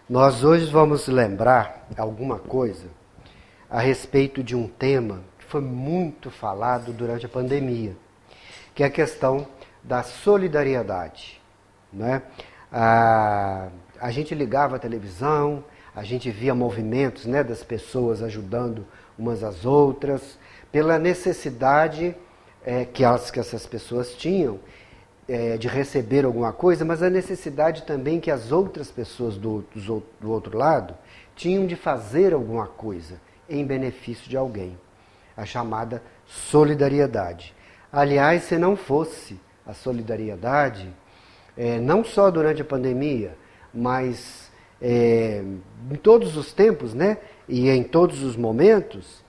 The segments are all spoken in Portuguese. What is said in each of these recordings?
Nós hoje vamos lembrar alguma coisa a respeito de um tema que foi muito falado durante a pandemia, que é a questão da solidariedade, né? A gente ligava a televisão, a gente via movimentos, né, das pessoas ajudando umas às outras, pela necessidade que essas pessoas tinham de receber alguma coisa, mas a necessidade também que as outras pessoas do outro lado tinham de fazer alguma coisa em benefício de alguém. A chamada solidariedade. Aliás, se não fosse a solidariedade, não só durante a pandemia, mas em todos os tempos, né, e em todos os momentos,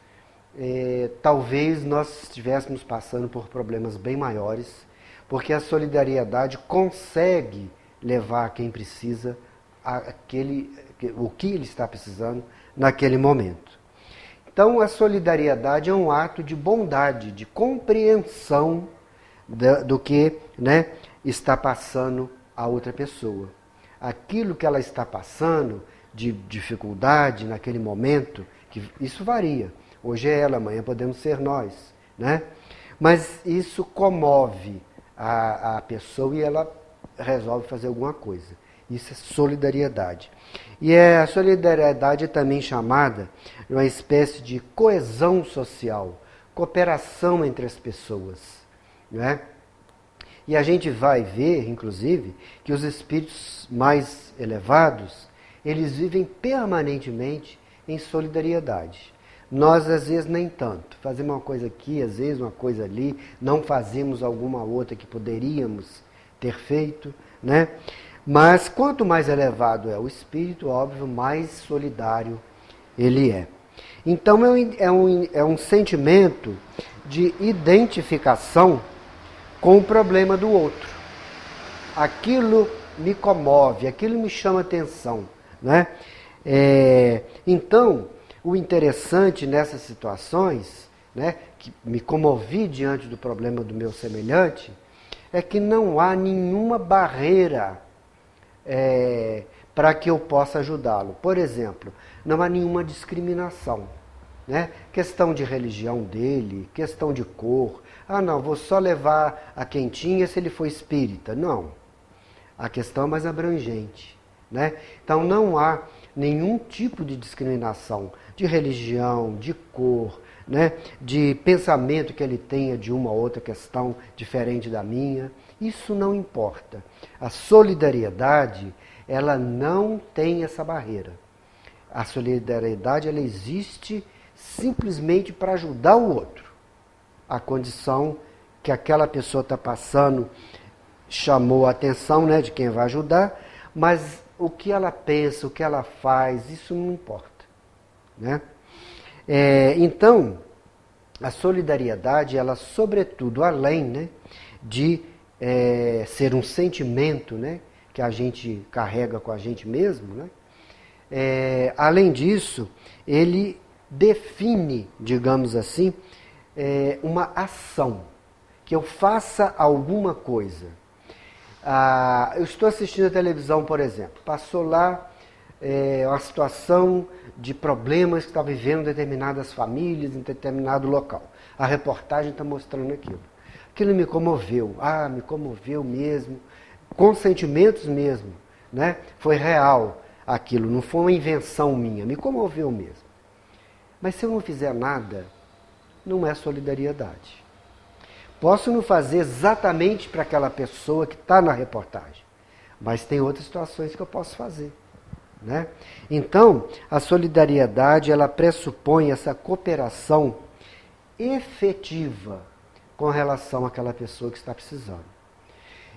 talvez nós estivéssemos passando por problemas bem maiores, porque a solidariedade consegue levar quem precisa o que ele está precisando naquele momento. Então, a solidariedade é um ato de bondade, de compreensão do que, né, está passando a outra pessoa. Aquilo que ela está passando de dificuldade naquele momento, que isso varia. Hoje é ela, amanhã podemos ser nós, né? Mas isso comove a pessoa e ela resolve fazer alguma coisa. Isso é solidariedade. E a solidariedade é também chamada de uma espécie de coesão social, cooperação entre as pessoas, né? E a gente vai ver, inclusive, que os espíritos mais elevados, eles vivem permanentemente em solidariedade. Nós, às vezes, nem tanto. Fazemos uma coisa aqui, às vezes uma coisa ali, não fazemos alguma outra que poderíamos ter feito, né? Mas quanto mais elevado é o espírito, óbvio, mais solidário ele é. Então é um sentimento de identificação com o problema do outro. Aquilo me comove, aquilo me chama atenção, né? Então, o interessante nessas situações, né, que me comovi diante do problema do meu semelhante, é que não há nenhuma barreira para que eu possa ajudá-lo. Por exemplo, não há nenhuma discriminação, né? Questão de religião dele, questão de cor. Ah, não, vou só levar a quentinha se ele for espírita. Não. A questão é mais abrangente, né? Então não há nenhum tipo de discriminação de religião, de cor, né? De pensamento que ele tenha de uma ou outra questão diferente da minha. Isso não importa. A solidariedade, ela não tem essa barreira. A solidariedade, ela existe simplesmente para ajudar o outro. A condição que aquela pessoa está passando chamou a atenção, né, de quem vai ajudar, mas o que ela pensa, o que ela faz, isso não importa, né? Então, a solidariedade, ela sobretudo, além, né, de ser um sentimento, né, que a gente carrega com a gente mesmo, né, além disso, ele define, digamos assim, uma ação, que eu faça alguma coisa. Eu estou assistindo a televisão, por exemplo, passou lá uma situação de problemas que está vivendo determinadas famílias em determinado local. A reportagem está mostrando aquilo. Aquilo me comoveu, me comoveu mesmo, com sentimentos mesmo, né? Foi real aquilo, não foi uma invenção minha, me comoveu mesmo. Mas se eu não fizer nada, não é solidariedade. Posso não fazer exatamente para aquela pessoa que está na reportagem, mas tem outras situações que eu posso fazer, né? Então, a solidariedade, ela pressupõe essa cooperação efetiva com relação àquela pessoa que está precisando.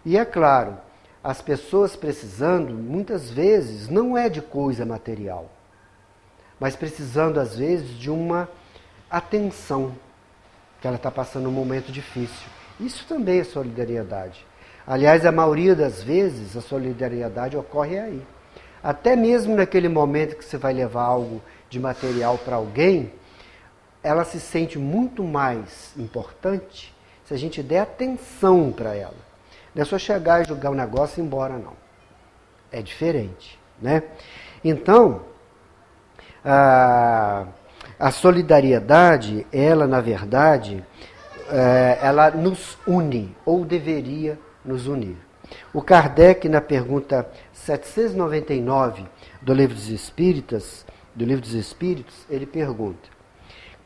E é claro, as pessoas precisando, muitas vezes, não é de coisa material, mas precisando, às vezes, de uma atenção, que ela está passando um momento difícil. Isso também é solidariedade. Aliás, a maioria das vezes, a solidariedade ocorre aí. Até mesmo naquele momento que você vai levar algo de material para alguém, ela se sente muito mais importante se a gente der atenção para ela. Não é só chegar e jogar o negócio e ir embora, não. É diferente, né? Então, a solidariedade, ela, na verdade, ela nos une, ou deveria nos unir. O Kardec, na pergunta 799 do Livro dos Espíritos, ele pergunta: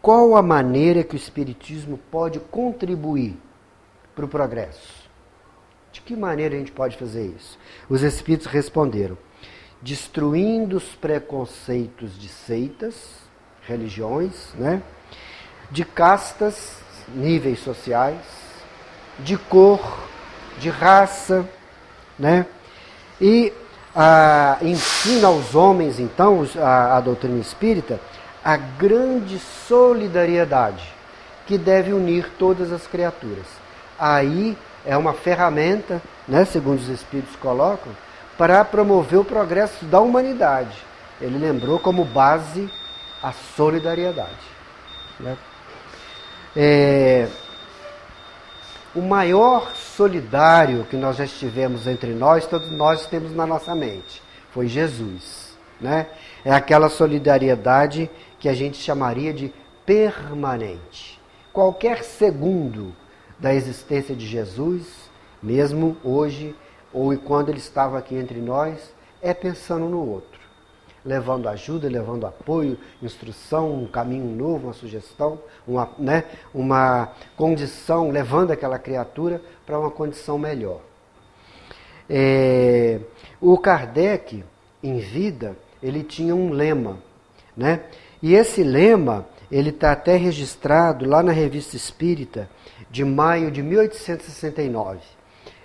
qual a maneira que o Espiritismo pode contribuir para o progresso? De que maneira a gente pode fazer isso? Os Espíritos responderam: destruindo os preconceitos de seitas, religiões, né? De castas, níveis sociais, de cor, de raça, né? E ensina aos homens, então, a doutrina espírita, a grande solidariedade que deve unir todas as criaturas. Aí é uma ferramenta, né, segundo os Espíritos colocam, para promover o progresso da humanidade. Ele lembrou como base a solidariedade. Né? O maior solidário que nós já estivemos entre nós, todos nós temos na nossa mente, foi Jesus. Né? É aquela solidariedade que a gente chamaria de permanente. Qualquer segundo da existência de Jesus, mesmo hoje, ou quando ele estava aqui entre nós, é pensando no outro. Levando ajuda, levando apoio, instrução, um caminho novo, uma sugestão, uma condição, levando aquela criatura para uma condição melhor. O Kardec, em vida, ele tinha um lema, né? E esse lema, ele está até registrado lá na Revista Espírita, de maio de 1869.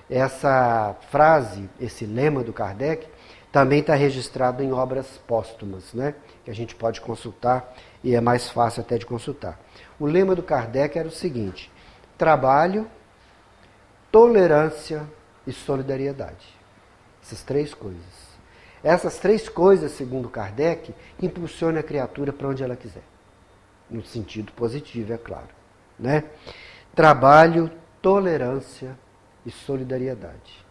Essa frase, esse lema do Kardec, também está registrado em obras póstumas, né? Que a gente pode consultar e é mais fácil até de consultar. O lema do Kardec era o seguinte: trabalho, tolerância e solidariedade. Essas três coisas. Essas três coisas, segundo Kardec, impulsionam a criatura para onde ela quiser. No sentido positivo, é claro. Né? Trabalho, tolerância e solidariedade.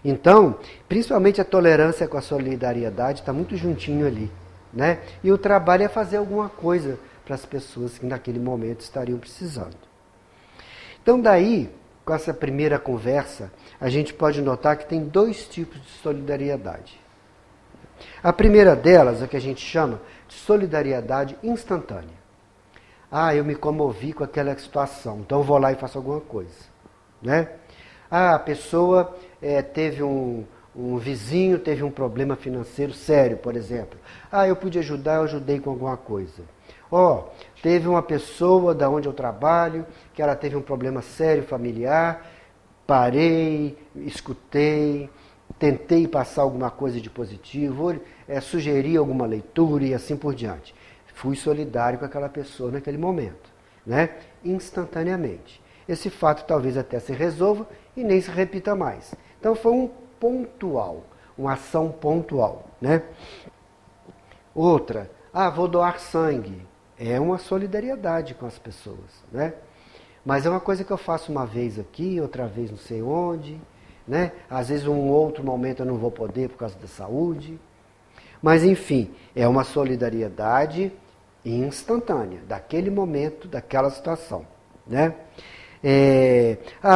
Então, principalmente a tolerância com a solidariedade está muito juntinho ali. Né? E o trabalho é fazer alguma coisa para as pessoas que naquele momento estariam precisando. Então daí, com essa primeira conversa, a gente pode notar que tem dois tipos de solidariedade. A primeira delas é o que a gente chama de solidariedade instantânea. Eu me comovi com aquela situação, então eu vou lá e faço alguma coisa. Né? A pessoa teve um vizinho, teve um problema financeiro sério, por exemplo. Eu pude ajudar, eu ajudei com alguma coisa. Teve uma pessoa da onde eu trabalho, que ela teve um problema sério familiar, parei, escutei, tentei passar alguma coisa de positivo, sugeri alguma leitura e assim por diante. Fui solidário com aquela pessoa naquele momento, né? Instantaneamente. Esse fato talvez até se resolva e nem se repita mais. Então foi um pontual, uma ação pontual, né? Outra, vou doar sangue. É uma solidariedade com as pessoas, né? Mas é uma coisa que eu faço uma vez aqui, outra vez não sei onde, né? Às vezes um outro momento eu não vou poder por causa da saúde. Mas enfim, é uma solidariedade instantânea, daquele momento, daquela situação, né?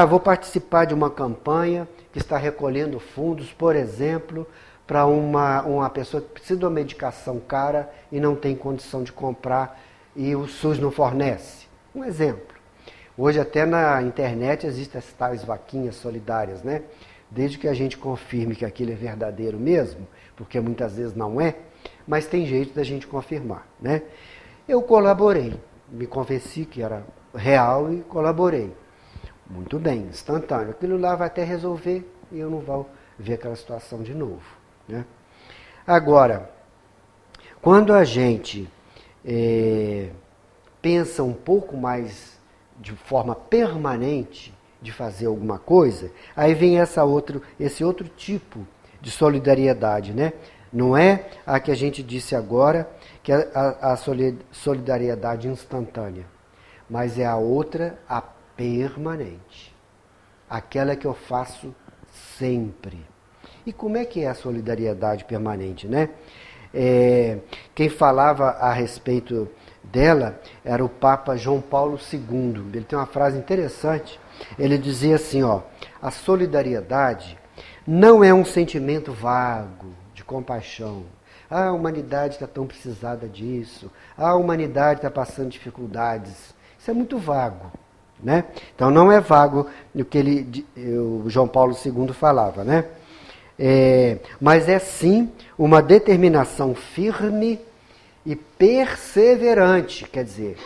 Vou participar de uma campanha que está recolhendo fundos, por exemplo, para uma pessoa que precisa de uma medicação cara e não tem condição de comprar e o SUS não fornece. Um exemplo. Hoje até na internet existem as tais vaquinhas solidárias, né? Desde que a gente confirme que aquilo é verdadeiro mesmo, porque muitas vezes não é, mas tem jeito da gente confirmar, né? Eu colaborei, me convenci que era real e colaborei. Muito bem, instantâneo. Aquilo lá vai até resolver e eu não vou ver aquela situação de novo, né? Agora, quando a gente pensa um pouco mais de forma permanente de fazer alguma coisa, aí vem esse outro tipo de solidariedade, né? Não é a que a gente disse agora, que é a solidariedade instantânea, mas é a outra, a permanente. Aquela que eu faço sempre. E como é que é a solidariedade permanente, né? Quem falava a respeito dela era o Papa João Paulo II. Ele tem uma frase interessante. Ele dizia assim, ó, a solidariedade não é um sentimento vago de compaixão. A humanidade está tão precisada disso. A humanidade está passando dificuldades. Isso é muito vago, né? Então não é vago o que o João Paulo II falava, né? Mas é sim uma determinação firme e perseverante, quer dizer,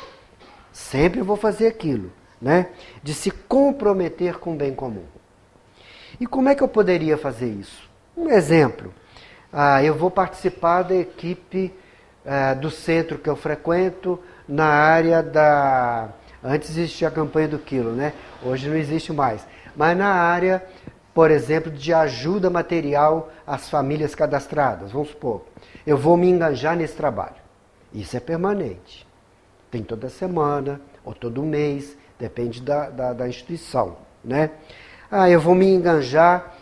sempre eu vou fazer aquilo, né? De se comprometer com o bem comum. E como é que eu poderia fazer isso? Um exemplo, eu vou participar da equipe do centro que eu frequento na área da... Antes existia a campanha do quilo, né? Hoje não existe mais. Mas na área, por exemplo, de ajuda material às famílias cadastradas, vamos supor. Eu vou me engajar nesse trabalho. Isso é permanente. Tem toda semana, ou todo mês, depende da instituição, né? Eu vou me enganjar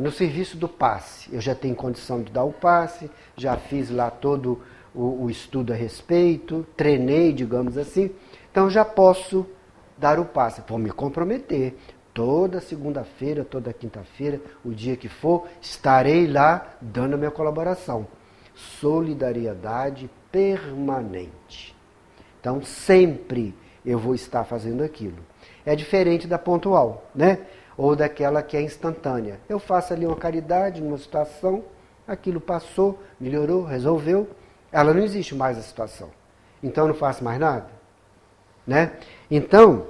no serviço do passe. Eu já tenho condição de dar o passe, já fiz lá todo o estudo a respeito, treinei, digamos assim, então já posso dar o passe. Vou me comprometer. Toda segunda-feira, toda quinta-feira, o dia que for, estarei lá dando a minha colaboração. Solidariedade permanente. Então, sempre eu vou estar fazendo aquilo. É diferente da pontual, né? Ou daquela que é instantânea. Eu faço ali uma caridade numa situação, aquilo passou, melhorou, resolveu, ela não existe mais a situação. Então, eu não faço mais nada, né? Então,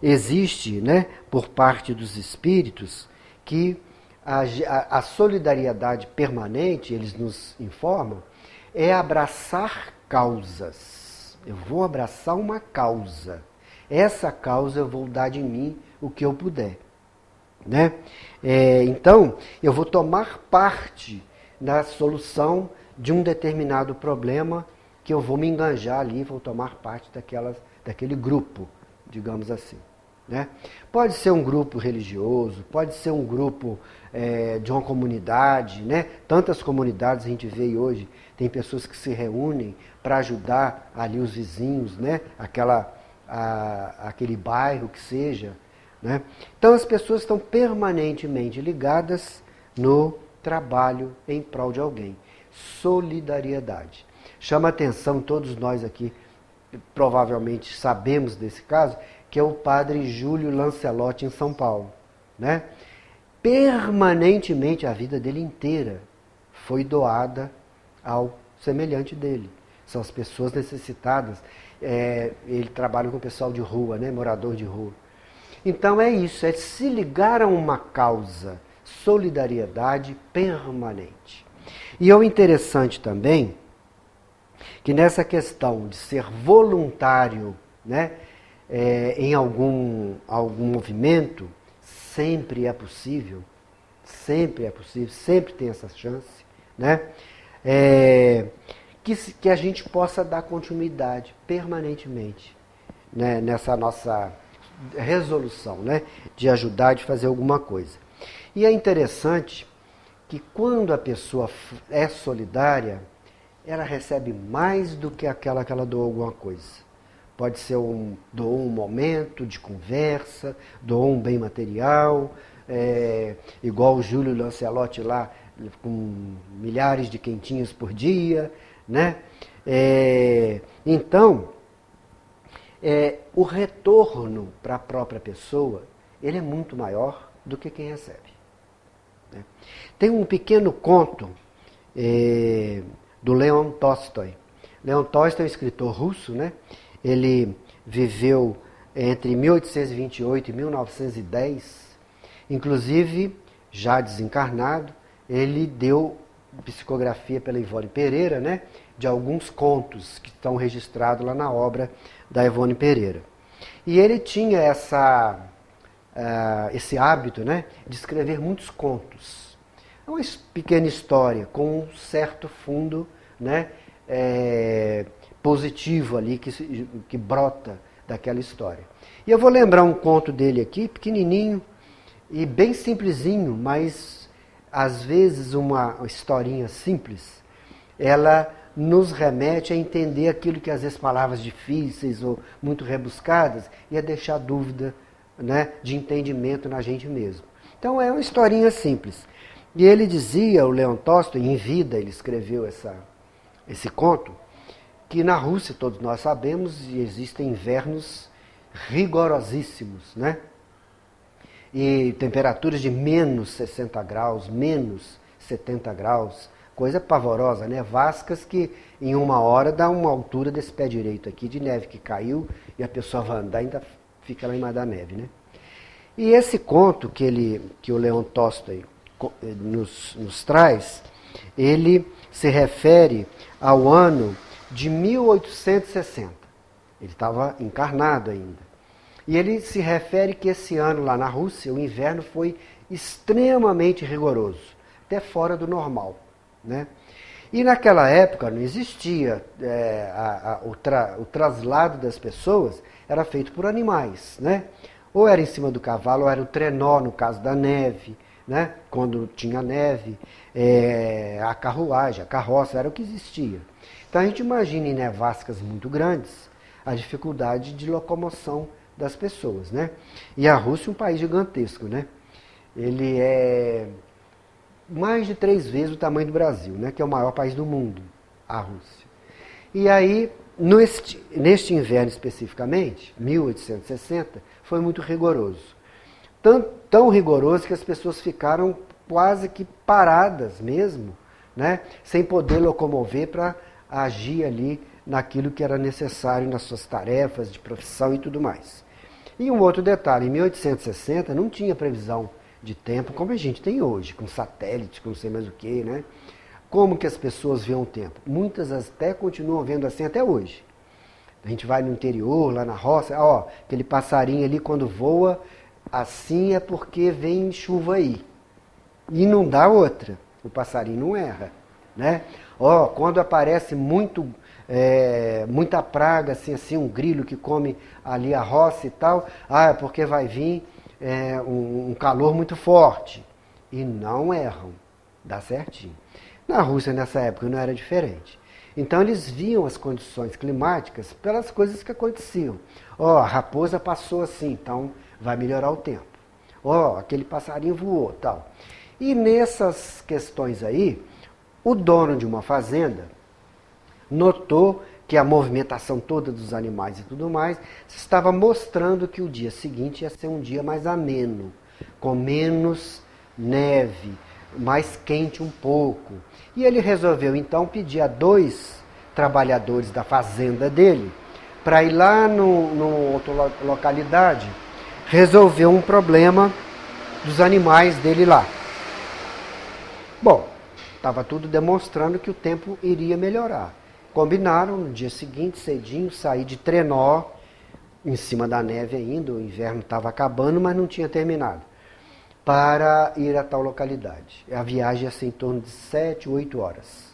existe, né, por parte dos espíritos, que a solidariedade permanente, eles nos informam, é abraçar causas. Eu vou abraçar uma causa. Essa causa eu vou dar de mim o que eu puder, né? Então, eu vou tomar parte na solução de um determinado problema que eu vou me enganjar ali, vou tomar parte daquele grupo, digamos assim, né? Pode ser um grupo religioso, pode ser um grupo de uma comunidade, né? Tantas comunidades a gente vê hoje, tem pessoas que se reúnem para ajudar ali os vizinhos, né? Aquele bairro que seja, né? Então as pessoas estão permanentemente ligadas no trabalho em prol de alguém. Solidariedade. Chama atenção, todos nós aqui provavelmente sabemos desse caso, que é o padre Júlio Lancelotti em São Paulo, né? Permanentemente a vida dele inteira foi doada ao semelhante dele. São as pessoas necessitadas. Ele trabalha com o pessoal de rua, né? Morador de rua. Então é isso, é se ligar a uma causa, solidariedade permanente. E é o interessante também que nessa questão de ser voluntário, né, em algum movimento, sempre é possível, sempre tem essa chance, né, que a gente possa dar continuidade permanentemente, né, nessa nossa resolução, né, de ajudar, de fazer alguma coisa. E é interessante que quando a pessoa é solidária, ela recebe mais do que aquela que ela doou alguma coisa. Pode ser doou um momento de conversa, doou um bem material, igual o Júlio Lancelotti lá, com milhares de quentinhas por dia, né? Então, o retorno para a própria pessoa, ele é muito maior do que quem recebe, né? Tem um pequeno conto do Leon Tolstói. Leon Tolstói é um escritor russo, né? Ele viveu entre 1828 e 1910. Inclusive, já desencarnado, ele deu psicografia pela Ivone Pereira, né? De alguns contos que estão registrados lá na obra da Ivone Pereira. E ele tinha esse hábito, né? De escrever muitos contos. É uma pequena história com um certo fundo, né, positivo ali que brota daquela história. E eu vou lembrar um conto dele aqui, pequenininho e bem simplesinho, mas às vezes uma historinha simples, ela nos remete a entender aquilo que às vezes palavras difíceis ou muito rebuscadas ia deixar dúvida, né, de entendimento na gente mesmo. Então é uma historinha simples. E ele dizia, o Leon Tolstói, em vida ele escreveu esse conto, que na Rússia, todos nós sabemos, existem invernos rigorosíssimos, né? E temperaturas de menos 60 graus, menos 70 graus, coisa pavorosa, né? Nevascas que em uma hora dá uma altura desse pé direito aqui de neve que caiu e a pessoa vai andar e ainda fica lá em cima da neve, né? E esse conto que o Leon Tolstói nos traz, ele se refere ao ano de 1860. Ele estava encarnado ainda. E ele se refere que esse ano lá na Rússia, o inverno foi extremamente rigoroso, até fora do normal, né? E naquela época não existia, o traslado das pessoas era feito por animais, né? Ou era em cima do cavalo, ou era o trenó, no caso da neve, né? Quando tinha neve, a carruagem, a carroça, era o que existia. Então a gente imagina em nevascas muito grandes a dificuldade de locomoção das pessoas, né? E a Rússia é um país gigantesco, né? Ele é mais de 3 vezes o tamanho do Brasil, né? Que é o maior país do mundo, a Rússia. E aí, neste inverno especificamente, 1860, foi muito rigoroso. Tão rigoroso que as pessoas ficaram quase que paradas mesmo, né? Sem poder locomover para agir ali naquilo que era necessário nas suas tarefas de profissão e tudo mais. E um outro detalhe, em 1860 não tinha previsão de tempo como a gente tem hoje, com satélite, com não sei mais o que, né? Como que as pessoas veem o tempo? Muitas até continuam vendo assim até hoje. A gente vai no interior, lá na roça, ó, aquele passarinho ali quando voa, assim é porque vem chuva aí. E não dá outra, o passarinho não erra, né? Ó, quando aparece muita praga, assim, um grilo que come ali a roça e tal, é porque vai vir um calor muito forte. E não erram, dá certinho. Na Rússia, nessa época, não era diferente. Então, eles viam as condições climáticas pelas coisas que aconteciam. Ó, a raposa passou assim, então vai melhorar o tempo. Ó, aquele passarinho voou, tal. E nessas questões aí, o dono de uma fazenda notou que a movimentação toda dos animais e tudo mais estava mostrando que o dia seguinte ia ser um dia mais ameno, com menos neve, mais quente um pouco. E ele resolveu então pedir a 2 trabalhadores da fazenda dele para ir lá no outra localidade resolver um problema dos animais dele lá. Bom, estava tudo demonstrando que o tempo iria melhorar. Combinaram no dia seguinte, cedinho, sair de trenó, em cima da neve ainda, o inverno estava acabando, mas não tinha terminado, para ir a tal localidade. A viagem ia ser em torno de 7, 8 horas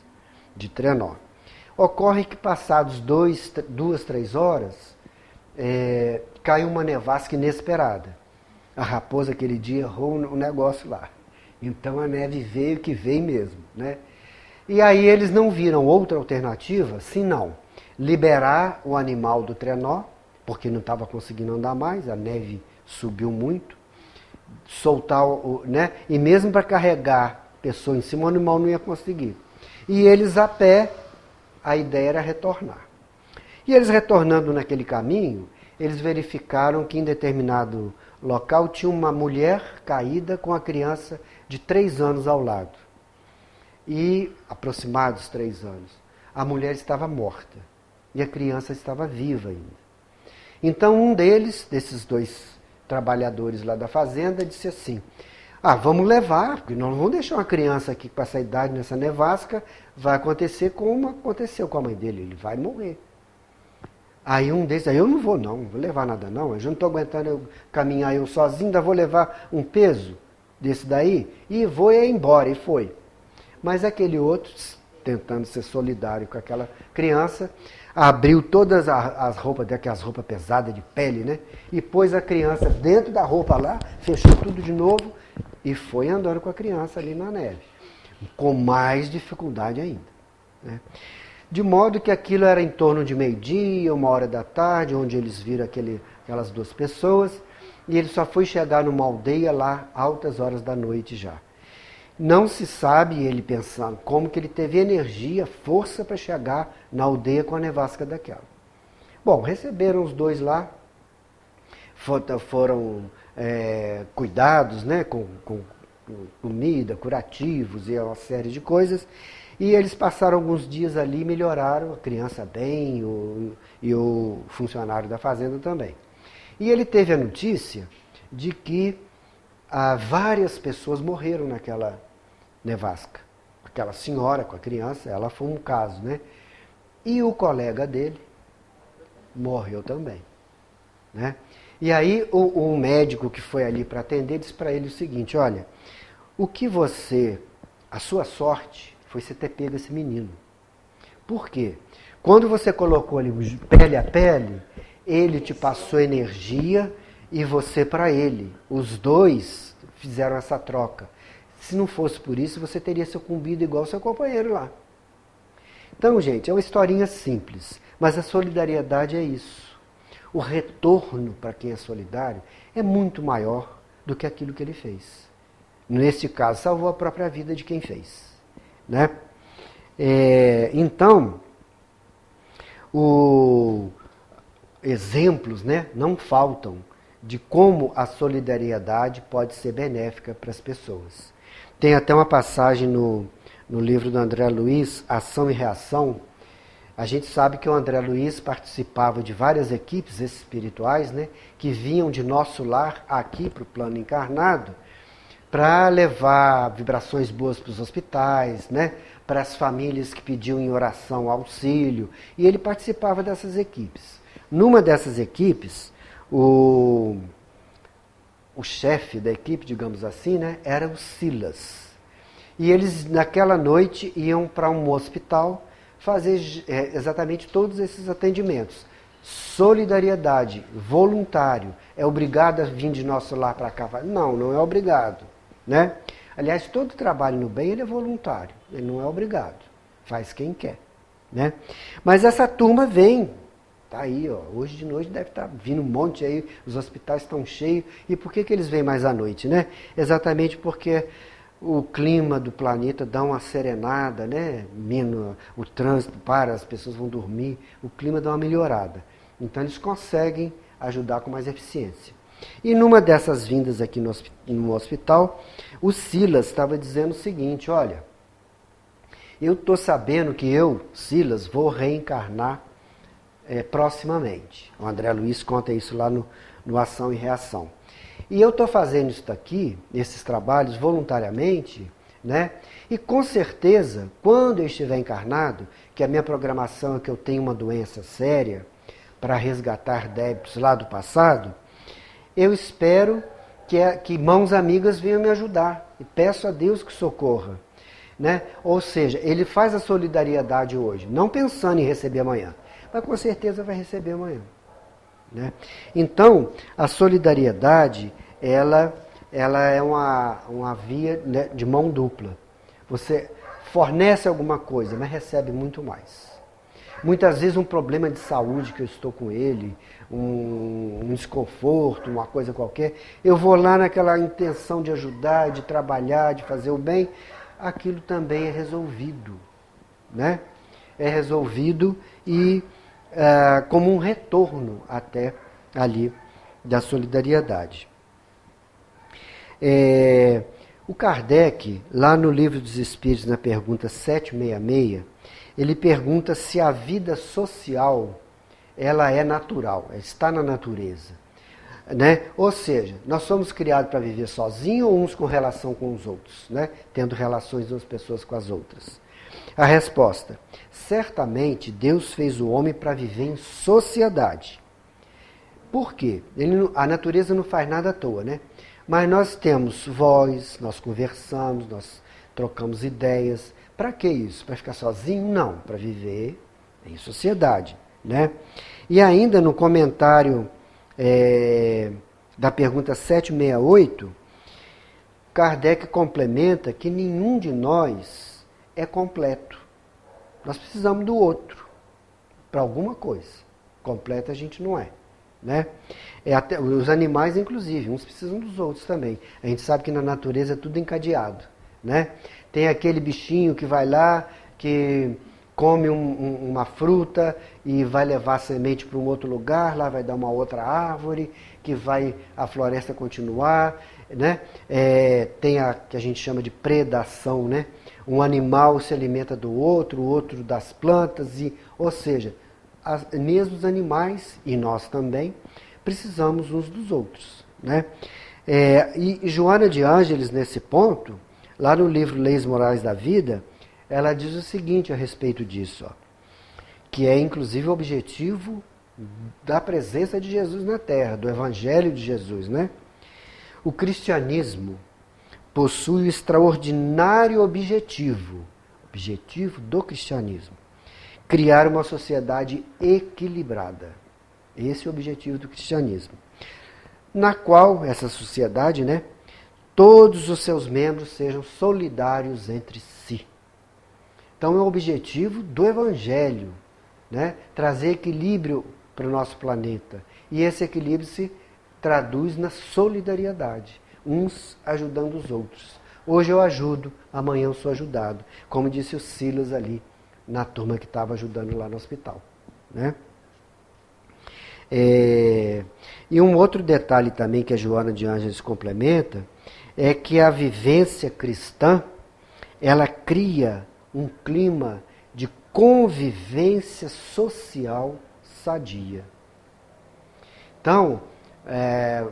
de trenó. Ocorre que passados 2, 3 horas, caiu uma nevasca inesperada. A raposa aquele dia errou o negócio lá. Então a neve veio que veio mesmo, né? E aí eles não viram outra alternativa, senão liberar o animal do trenó, porque não estava conseguindo andar mais, a neve subiu muito, soltar né? E mesmo para carregar a pessoa em cima, o animal não ia conseguir. E eles a pé, a ideia era retornar. E eles retornando naquele caminho, eles verificaram que em determinado local tinha uma mulher caída com a criança de 3 anos ao lado. E, aproximados 3 anos, a mulher estava morta e a criança estava viva ainda. Então um desses 2 trabalhadores lá da fazenda, disse assim, vamos levar, porque nós não vamos deixar uma criança aqui com essa idade nessa nevasca, vai acontecer como aconteceu com a mãe dele, ele vai morrer. Aí um desses, eu não vou levar nada não, eu já não estou aguentando caminhar eu sozinho, ainda vou levar um peso desse daí, e vou embora, e foi. Mas aquele outro, tentando ser solidário com aquela criança, abriu todas as roupas, aquelas roupas pesadas de pele, né? E pôs a criança dentro da roupa lá, fechou tudo de novo, e foi andando com a criança ali na neve, com mais dificuldade ainda, né? De modo que aquilo era em torno de meio-dia, 1h da tarde, onde eles viram aquelas duas pessoas, e ele só foi chegar numa aldeia lá, altas horas da noite já. Não se sabe, ele pensando, como que ele teve energia, força para chegar na aldeia com a nevasca daquela. Bom, receberam os dois lá, foram cuidados, né, com comida, curativos e uma série de coisas, e eles passaram alguns dias ali e melhoraram, a criança bem e o funcionário da fazenda também. E ele teve a notícia de que várias pessoas morreram naquela nevasca. Aquela senhora com a criança, ela foi um caso, né? E o colega dele morreu também, né? E aí o médico que foi ali para atender disse para ele o seguinte: olha, a sua sorte foi você ter pego esse menino. Por quê? Quando você colocou ali pele a pele, ele te passou energia e você para ele. Os dois fizeram essa troca. Se não fosse por isso, você teria sucumbido igual seu companheiro lá. Então, gente, é uma historinha simples, mas a solidariedade é isso. O retorno para quem é solidário é muito maior do que aquilo que ele fez. Neste caso, salvou a própria vida de quem fez, né? Então, exemplos, né, não faltam de como a solidariedade pode ser benéfica para as pessoas. Tem até uma passagem no livro do André Luiz, Ação e Reação. A gente sabe que o André Luiz participava de várias equipes espirituais, né, que vinham de nosso lar aqui para o plano encarnado, para levar vibrações boas para os hospitais, né, para as famílias que pediam em oração auxílio, e ele participava dessas equipes. Numa dessas equipes, o chefe da equipe, digamos assim, né, era o Silas. E eles, naquela noite, iam para um hospital fazer exatamente todos esses atendimentos. Solidariedade, voluntário, é obrigado a vir de nosso lar para cá? Não, não é obrigado, né? Aliás, todo trabalho no bem ele é voluntário, ele não é obrigado, faz quem quer, né? Mas essa turma vem, tá aí, ó, hoje de noite deve estar vindo um monte aí, os hospitais estão cheios. E por que eles vêm mais à noite, né? Exatamente porque o clima do planeta dá uma serenada, né? O trânsito para, as pessoas vão dormir, o clima dá uma melhorada. Então eles conseguem ajudar com mais eficiência. E numa dessas vindas aqui no hospital, o Silas estava dizendo o seguinte: olha, eu estou sabendo que eu, Silas, vou reencarnar proximamente. O André Luiz conta isso lá no Ação e Reação. E eu estou fazendo isso daqui, esses trabalhos, voluntariamente, né? E com certeza, quando eu estiver encarnado, que a minha programação é que eu tenho uma doença séria para resgatar débitos lá do passado, eu espero que mãos amigas venham me ajudar. E peço a Deus que socorra, né? Ou seja, ele faz a solidariedade hoje, não pensando em receber amanhã, mas com certeza vai receber amanhã, né? Então, a solidariedade, ela é uma via, né, de mão dupla. Você fornece alguma coisa, mas recebe muito mais. Muitas vezes um problema de saúde que eu estou com ele, um desconforto, uma coisa qualquer, eu vou lá naquela intenção de ajudar, de trabalhar, de fazer o bem, aquilo também é resolvido, né? É resolvido e como um retorno até ali da solidariedade. O Kardec, lá no Livro dos Espíritos, na pergunta 766, ele pergunta se a vida social ela é natural, está na natureza, né? Ou seja, nós somos criados para viver sozinhos ou uns com relação com os outros, né? Tendo relações de umas pessoas com as outras. A resposta: certamente Deus fez o homem para viver em sociedade. Por quê? A natureza não faz nada à toa, né? Mas nós temos voz, nós conversamos, nós trocamos ideias. Para que isso? Para ficar sozinho? Não, para viver em sociedade, né? E ainda no comentário da pergunta 768, Kardec complementa que nenhum de nós é completo. Nós precisamos do outro para alguma coisa. Completa a gente não é. Né? Até, os animais, inclusive, uns precisam dos outros também. A gente sabe que na natureza é tudo encadeado. Né? Tem aquele bichinho que vai lá, que come uma fruta e vai levar a semente para um outro lugar, lá vai dar uma outra árvore, que vai a floresta continuar. Né? Tem a que a gente chama de predação. Né? Um animal se alimenta do outro, o outro das plantas, ou seja, mesmo os animais, e nós também, precisamos uns dos outros. Né? E Joana de Ângeles, nesse ponto, lá no livro Leis Morais da Vida, ela diz o seguinte a respeito disso, ó, que é inclusive o objetivo da presença de Jesus na Terra, do Evangelho de Jesus. Né? O cristianismo possui o extraordinário objetivo do cristianismo, criar uma sociedade equilibrada. Esse é o objetivo do cristianismo. Na qual essa sociedade, né, todos os seus membros sejam solidários entre si. Então é o objetivo do Evangelho, né, trazer equilíbrio para o nosso planeta. E esse equilíbrio se traduz na solidariedade, uns ajudando os outros. Hoje eu ajudo, amanhã eu sou ajudado, como disse o Silas ali, na turma que estava ajudando lá no hospital. Né? E um outro detalhe também que a Joana de Ângeles complementa, é que a vivência cristã, ela cria um clima de convivência social sadia. Então,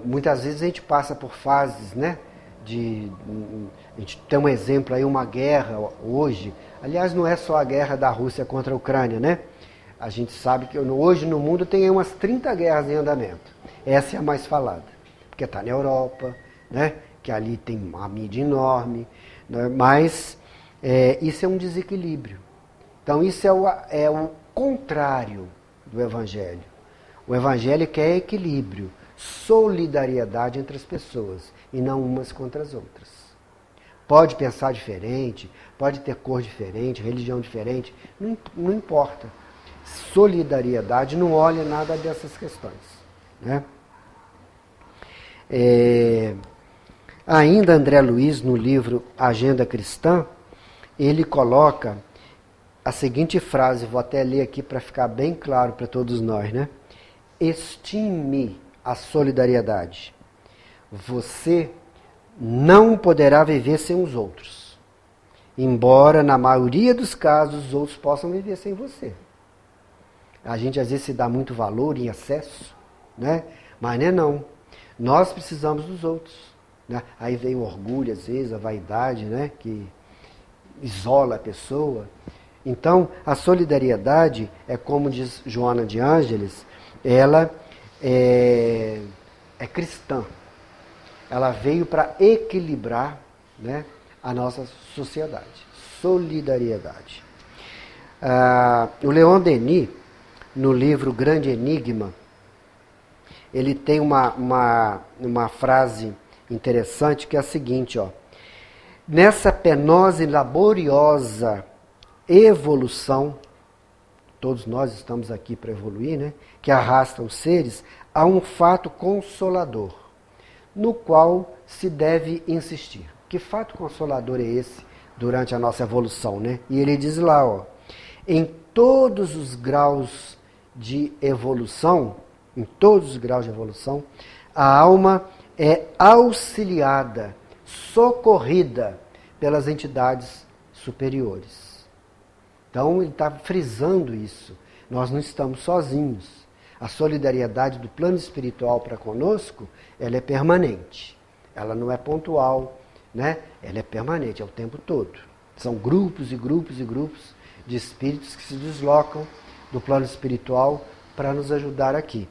muitas vezes a gente passa por fases, né? A gente tem um exemplo aí, uma guerra hoje. Aliás, não é só a guerra da Rússia contra a Ucrânia, né? A gente sabe que hoje no mundo tem umas 30 guerras em andamento. Essa é a mais falada, porque está na Europa, né? Que ali tem uma mídia enorme, né? Mas isso é um desequilíbrio. Então isso é o contrário do Evangelho. O Evangelho quer equilíbrio, solidariedade entre as pessoas, e não umas contra as outras. Pode pensar diferente, pode ter cor diferente, religião diferente, não importa. Solidariedade não olha nada dessas questões. Né? Ainda André Luiz, no livro Agenda Cristã, ele coloca a seguinte frase, vou até ler aqui para ficar bem claro para todos nós, né? Estime a solidariedade. Você não poderá viver sem os outros, embora na maioria dos casos os outros possam viver sem você. A gente às vezes se dá muito valor em excesso, né? Mas não. Nós precisamos dos outros. Né? Aí vem o orgulho, às vezes, a vaidade, né? Que isola a pessoa. Então, a solidariedade é como diz Joana de Ângeles, ela é cristã. Ela veio para equilibrar, né, a nossa sociedade. Solidariedade. O Leon Denis, no livro Grande Enigma, ele tem uma frase interessante que é a seguinte, ó. Nessa penosa e laboriosa evolução, todos nós estamos aqui para evoluir, né, que arrasta os seres, há um fato consolador, no qual se deve insistir. Que fato consolador é esse durante a nossa evolução, né? E ele diz lá, ó, em todos os graus de evolução, a alma é auxiliada, socorrida pelas entidades superiores. Então ele está frisando isso. Nós não estamos sozinhos. A solidariedade do plano espiritual para conosco, ela é permanente. Ela não é pontual, né? Ela é permanente, é o tempo todo. São grupos e grupos e grupos de espíritos que se deslocam do plano espiritual para nos ajudar aqui,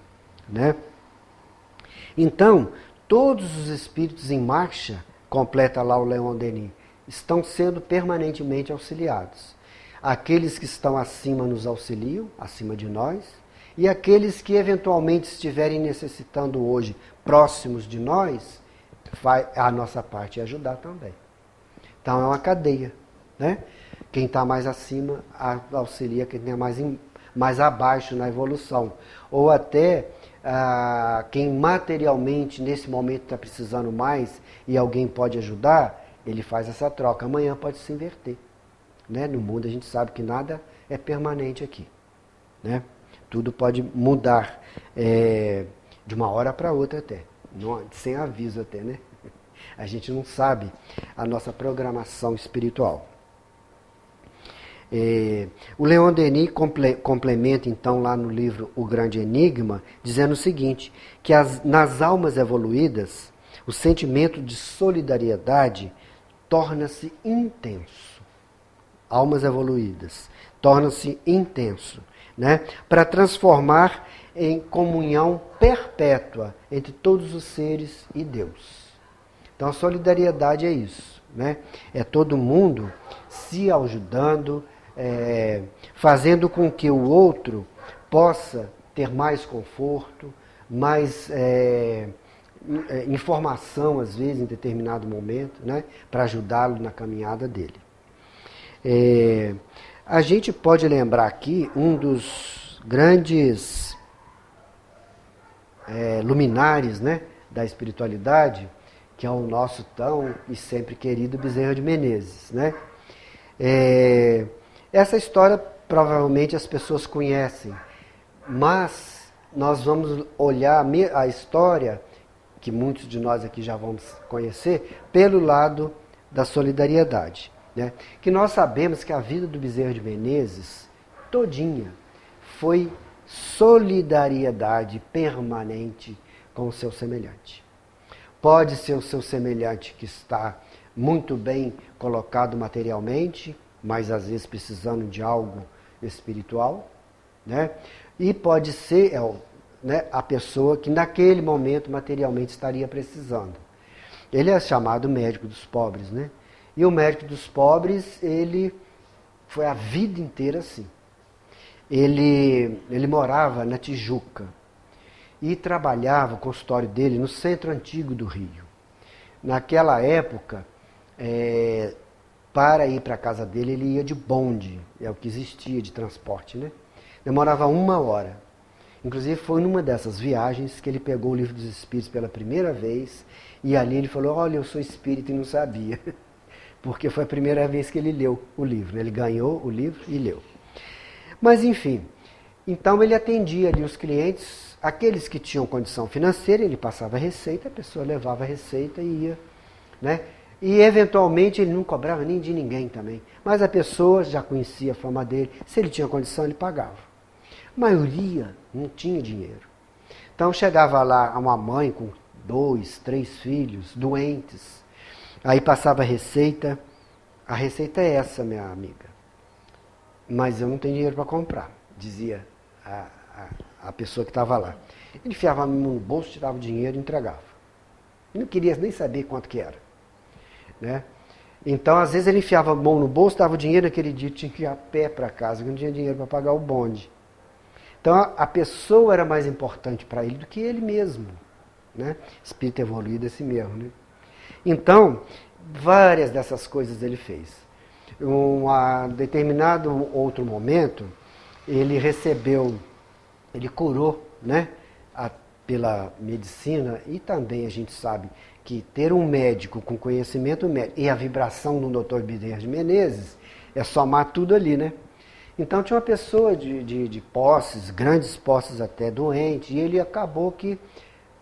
né? Então, todos os espíritos em marcha, completa lá o Leon Denis, estão sendo permanentemente auxiliados. Aqueles que estão acima nos auxiliam, acima de nós, e aqueles que eventualmente estiverem necessitando hoje, próximos de nós, a nossa parte é ajudar também. Então é uma cadeia, né? Quem está mais acima auxilia quem está mais abaixo na evolução. Ou até quem materialmente nesse momento está precisando mais e alguém pode ajudar, ele faz essa troca. Amanhã pode se inverter. Né? No mundo a gente sabe que nada é permanente aqui. Né? Tudo pode mudar de uma hora para outra até. Sem aviso até, né? A gente não sabe a nossa programação espiritual. O Leon Denis complementa então lá no livro O Grande Enigma, dizendo o seguinte, que nas almas evoluídas, o sentimento de solidariedade torna-se intenso. Almas evoluídas, torna-se intenso, né? Para transformar em comunhão perpétua entre todos os seres e Deus. Então a solidariedade é isso, né? É todo mundo se ajudando, fazendo com que o outro possa ter mais conforto, mais informação, às vezes, em determinado momento, né? Para ajudá-lo na caminhada dele. A gente pode lembrar aqui um dos grandes luminares, né, da espiritualidade, que é o nosso tão e sempre querido Bezerra de Menezes, né? Essa história provavelmente as pessoas conhecem, mas nós vamos olhar a história, que muitos de nós aqui já vamos conhecer, pelo lado da solidariedade. Né? Que nós sabemos que a vida do Bezerra de Menezes, todinha, foi solidariedade permanente com o seu semelhante. Pode ser o seu semelhante que está muito bem colocado materialmente, mas às vezes precisando de algo espiritual, né? E pode ser né, a pessoa que naquele momento materialmente estaria precisando. Ele é chamado médico dos pobres, né? E o médico dos pobres, ele foi a vida inteira assim. Ele morava na Tijuca e trabalhava o consultório dele no centro antigo do Rio. Naquela época, para ir para a casa dele, ele ia de bonde, é o que existia de transporte, né? Demorava 1 hora. Inclusive foi numa dessas viagens que ele pegou o Livro dos Espíritos pela primeira vez e ali ele falou, olha, eu sou espírita e não sabia. Porque foi a primeira vez que ele leu o livro. Ele ganhou o livro e leu. Mas enfim, então ele atendia ali os clientes, aqueles que tinham condição financeira, ele passava a receita, a pessoa levava a receita e ia, né? E eventualmente ele não cobrava nem de ninguém também. Mas a pessoa já conhecia a fama dele, se ele tinha condição ele pagava. A maioria não tinha dinheiro. Então chegava lá uma mãe com 2, 3 filhos, doentes. Aí passava a receita é essa, minha amiga. Mas eu não tenho dinheiro para comprar, dizia a pessoa que estava lá. Ele enfiava a mão no bolso, tirava o dinheiro e entregava. Ele não queria nem saber quanto que era. Né? Então, às vezes ele enfiava a mão no bolso, dava o dinheiro, naquele dia tinha que ir a pé para casa, porque não tinha dinheiro para pagar o bonde. Então, a pessoa era mais importante para ele do que ele mesmo. Né? Espírito evoluído é assim mesmo. Né? Então, várias dessas coisas ele fez. Um determinado outro momento, ele curou, né, pela medicina, e também a gente sabe que ter um médico com conhecimento médico e a vibração do Dr. Bezerra de Menezes é somar tudo ali, né? Então tinha uma pessoa de posses, grandes posses até, doente, e ele acabou que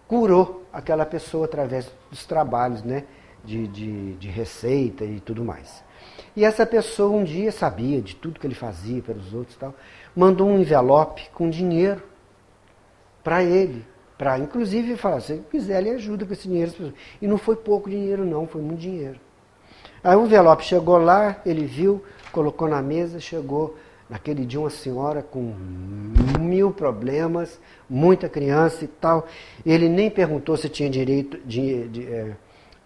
curou aquela pessoa através dos trabalhos, né, de receita e tudo mais. E essa pessoa um dia sabia de tudo que ele fazia pelos outros e tal, mandou um envelope com dinheiro para ele, para inclusive falar, se ele quiser ele ajuda com esse dinheiro. E não foi pouco dinheiro não, foi muito dinheiro. Aí o envelope chegou lá, ele viu, colocou na mesa, chegou naquele dia uma senhora com 1000 problemas, muita criança e tal. Ele nem perguntou se tinha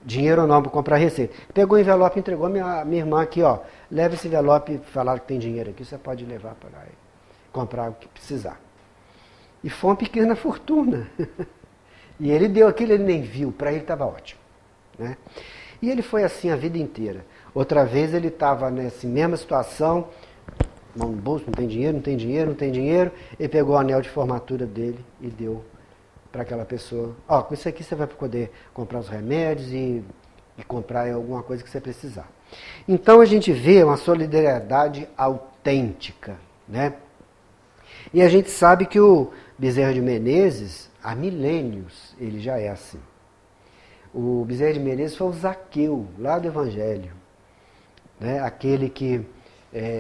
dinheiro ou não para comprar receita. Pegou o envelope e entregou a minha irmã aqui, ó. Leva esse envelope e falaram que tem dinheiro aqui, você pode levar para comprar o que precisar. E foi uma pequena fortuna. E ele deu aquilo, ele nem viu, para ele estava ótimo. né? E ele foi assim a vida inteira. Outra vez ele estava nessa mesma situação, mão no bolso, não tem dinheiro, não tem dinheiro, não tem dinheiro. Ele pegou o anel de formatura dele e deu para aquela pessoa. Ó, com isso aqui você vai poder comprar os remédios e comprar alguma coisa que você precisar. Então a gente vê uma solidariedade autêntica, né? E a gente sabe que o Bezerra de Menezes, há milênios, ele já é assim. O Bezerra de Menezes foi o Zaqueu, lá do Evangelho, né? Aquele que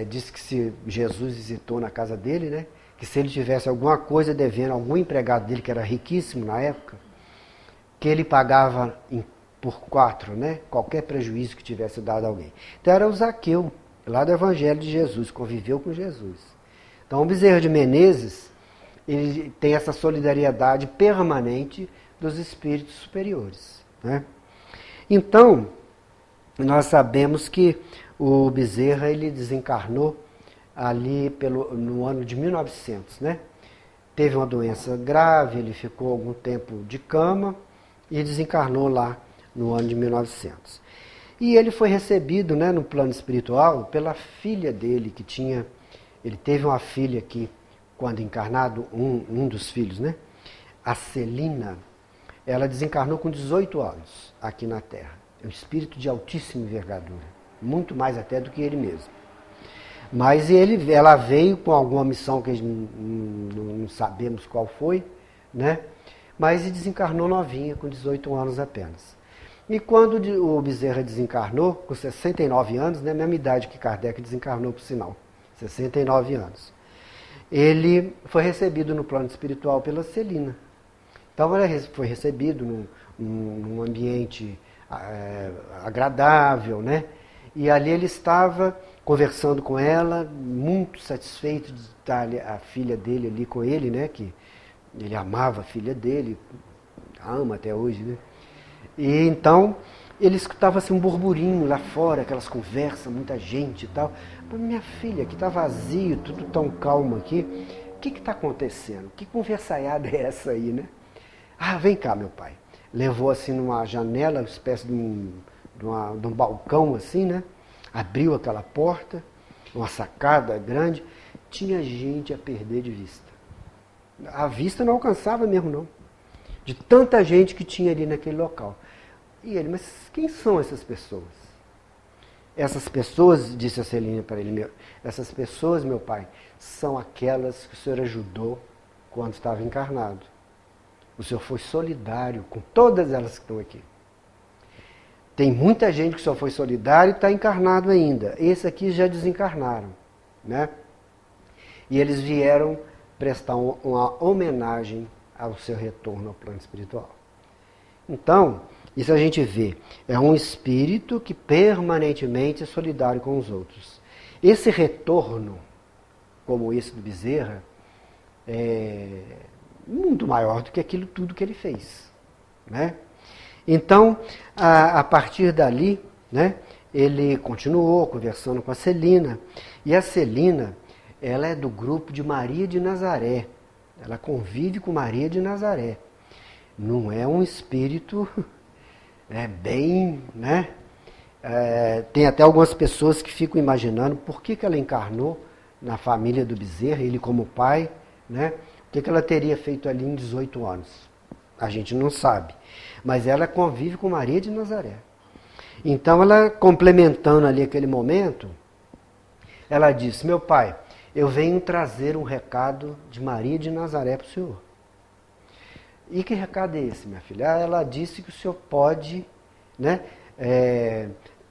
disse que se Jesus visitou na casa dele, né? Que se ele tivesse alguma coisa devendo a algum empregado dele, que era riquíssimo na época, que ele pagava por 4, né? Qualquer prejuízo que tivesse dado a alguém. Então era o Zaqueu, lá do Evangelho de Jesus, conviveu com Jesus. Então o Bezerra de Menezes, ele tem essa solidariedade permanente dos espíritos superiores, né? Então, nós sabemos que o Bezerra ele desencarnou ali no ano de 1900, né? Teve uma doença grave, ele ficou algum tempo de cama e desencarnou lá no ano de 1900. E ele foi recebido, né, no plano espiritual pela filha dele, que tinha... Ele teve uma filha que, quando encarnado, um dos filhos, né? A Celina, ela desencarnou com 18 anos aqui na Terra. É um espírito de altíssima envergadura, muito mais até do que ele mesmo. Mas ela veio com alguma missão que não sabemos qual foi, né? Mas desencarnou novinha, com 18 anos apenas. E quando o Bezerra desencarnou, com 69 anos, né? Mesma idade que Kardec desencarnou, por sinal, 69 anos. Ele foi recebido no plano espiritual pela Celina. Então ele foi recebido num ambiente agradável, né? E ali ele estava conversando com ela, muito satisfeito de estar a filha dele ali com ele, né? Que ele amava a filha dele, ama até hoje, né? E então ele escutava assim, um burburinho lá fora, aquelas conversas, muita gente e tal. Mas minha filha, que está vazio, tudo tão calmo aqui, o que está acontecendo? Que conversaiada é essa aí, né? Ah, vem cá, meu pai. Levou assim numa janela, uma espécie de um balcão assim, né? Abriu aquela porta, uma sacada grande. Tinha gente a perder de vista. A vista não alcançava mesmo, não. De tanta gente que tinha ali naquele local. E ele, mas quem são essas pessoas? Essas pessoas, disse a Celina para ele, essas pessoas, meu pai, são aquelas que o senhor ajudou quando estava encarnado. O senhor foi solidário com todas elas que estão aqui. Tem muita gente que só foi solidário e está encarnado ainda. Esses aqui já desencarnaram, né? E eles vieram prestar uma homenagem ao seu retorno ao plano espiritual. Então, isso a gente vê. É um espírito que permanentemente é solidário com os outros. Esse retorno, como esse do Bezerra, é muito maior do que aquilo tudo que ele fez, né? Então, a partir dali, né, ele continuou conversando com a Celina. E a Celina, ela é do grupo de Maria de Nazaré. Ela convive com Maria de Nazaré. Não é um espírito bem, né? Tem até algumas pessoas que ficam imaginando por que ela encarnou na família do Bezerra, ele como pai, né? O que ela teria feito ali em 18 anos? A gente não sabe. Mas ela convive com Maria de Nazaré. Então, ela, complementando ali aquele momento, ela disse, meu pai, eu venho trazer um recado de Maria de Nazaré para o senhor. E que recado é esse, minha filha? Ela disse que o senhor pode, né,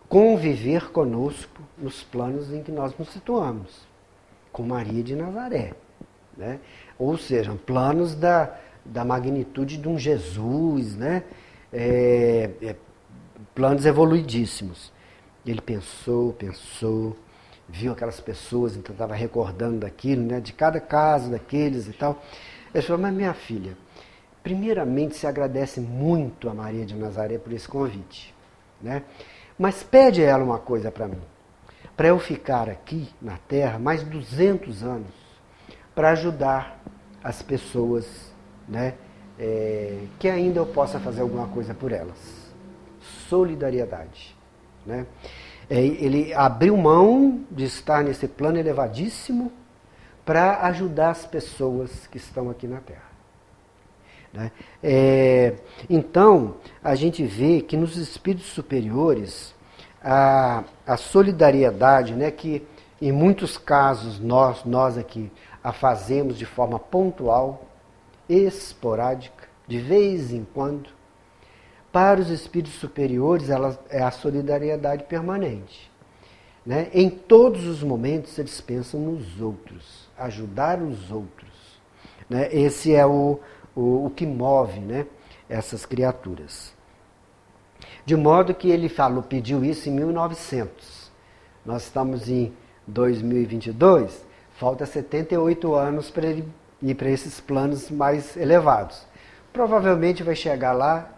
conviver conosco nos planos em que nós nos situamos, com Maria de Nazaré, né? Ou seja, planos da magnitude de um Jesus, né? Planos evoluidíssimos. Ele pensou, viu aquelas pessoas, então estava recordando daquilo, né? De cada caso daqueles e tal. Ele falou, mas minha filha, primeiramente se agradece muito a Maria de Nazaré por esse convite, né? Mas pede a ela uma coisa para mim, para eu ficar aqui na Terra mais 200 anos, para ajudar as pessoas, né, que ainda eu possa fazer alguma coisa por elas. solidariedade. Né? Ele abriu mão de estar nesse plano elevadíssimo para ajudar as pessoas que estão aqui na Terra. Né? Então, a gente vê que nos espíritos superiores, a solidariedade, né, que em muitos casos nós aqui a fazemos de forma pontual, esporádica, de vez em quando, para os espíritos superiores ela é a solidariedade permanente. Né? Em todos os momentos eles pensam nos outros, ajudar os outros. Né? Esse é o que move, né, essas criaturas. De modo que ele pediu isso em 1900. Nós estamos em 2022, falta 78 anos para ele ir para esses planos mais elevados. Provavelmente vai chegar lá,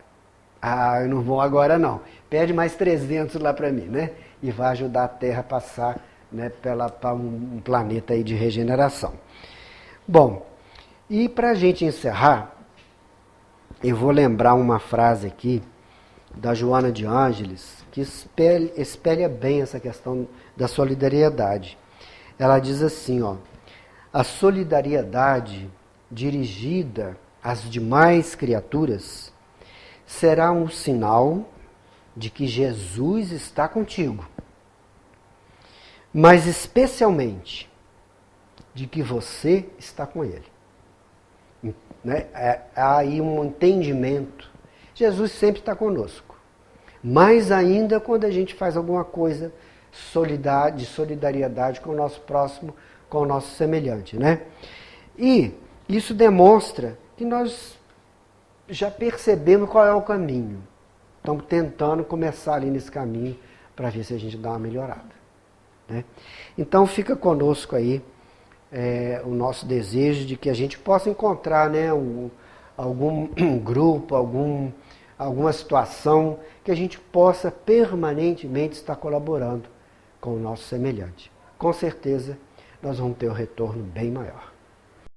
eu não vou agora não, pede mais 300 lá para mim, né? E vai ajudar a Terra a passar, né, para um planeta aí de regeneração. Bom, e para a gente encerrar, eu vou lembrar uma frase aqui da Joana de Ângeles, que espelha bem essa questão da solidariedade. Ela diz assim, ó, a solidariedade dirigida às demais criaturas será um sinal de que Jesus está contigo, mas especialmente de que você está com Ele. Né? Há aí um entendimento. Jesus sempre está conosco. Mais ainda quando a gente faz alguma coisa de solidariedade com o nosso próximo, com o nosso semelhante. Né? E isso demonstra que nós já percebemos qual é o caminho. Estamos tentando começar ali nesse caminho para ver se a gente dá uma melhorada. Né? Então fica conosco aí o nosso desejo de que a gente possa encontrar, né, algum grupo, alguma situação que a gente possa permanentemente estar colaborando com o nosso semelhante. Com certeza nós vamos ter um retorno bem maior.